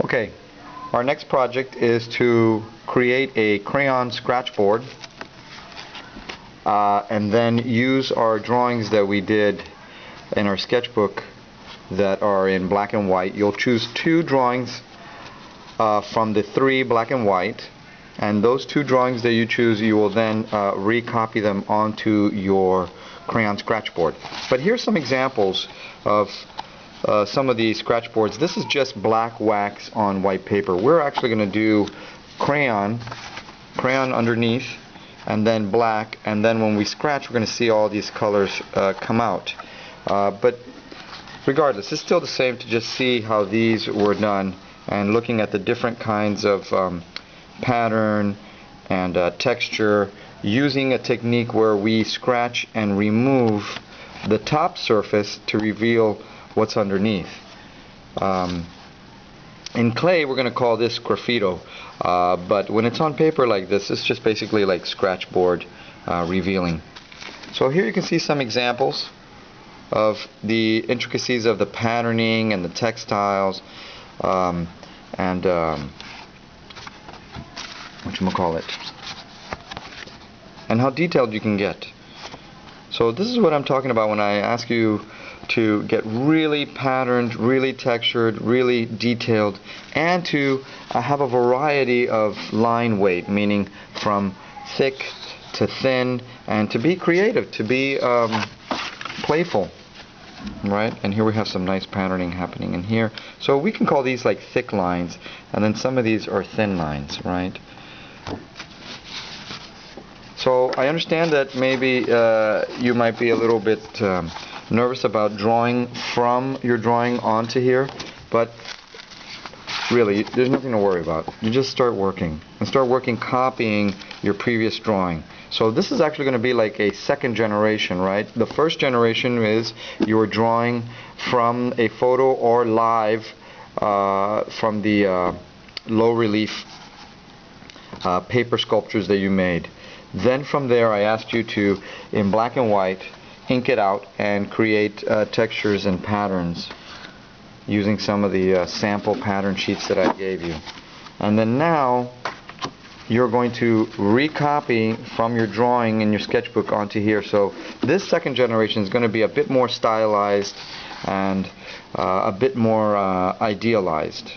Okay, our next project is to create a crayon scratchboard and then use our drawings that we did in our sketchbook that are in black and white. You'll choose two drawings from the three black and white, and those two drawings that you choose, you will then recopy them onto your crayon scratchboard. But here's some examples of some of these scratchboards. This is just black wax on white paper. We're actually going to do crayon underneath, and then black, and then when we scratch we're going to see all these colors come out. But regardless, it's still the same to just see how these were done and looking at the different kinds of pattern and texture, using a technique where we scratch and remove the top surface to reveal what's underneath. In clay we're going to call this graffito, but when it's on paper like this, it's just basically like scratchboard revealing. So here you can see some examples of the intricacies of the patterning and the textiles and whatchamacallit, and how detailed you can get. So this is what I'm talking about when I ask you to get really patterned, really textured, really detailed, and to have a variety of line weight, meaning from thick to thin, and to be creative, to be playful, right? And here we have some nice patterning happening in here. So we can call these like thick lines, and then some of these are thin lines, right? So I understand that maybe you might be a little bit nervous about drawing from your drawing onto here, but really there's nothing to worry about. You just start working copying your previous drawing. So this is actually going to be like a second generation, right? The first generation is you're drawing from a photo or live from the low relief paper sculptures that you made. Then from there I asked you to, in black and white, ink it out and create textures and patterns using some of the sample pattern sheets that I gave you. And then now you're going to recopy from your drawing in your sketchbook onto here. So this second generation is going to be a bit more stylized and a bit more idealized.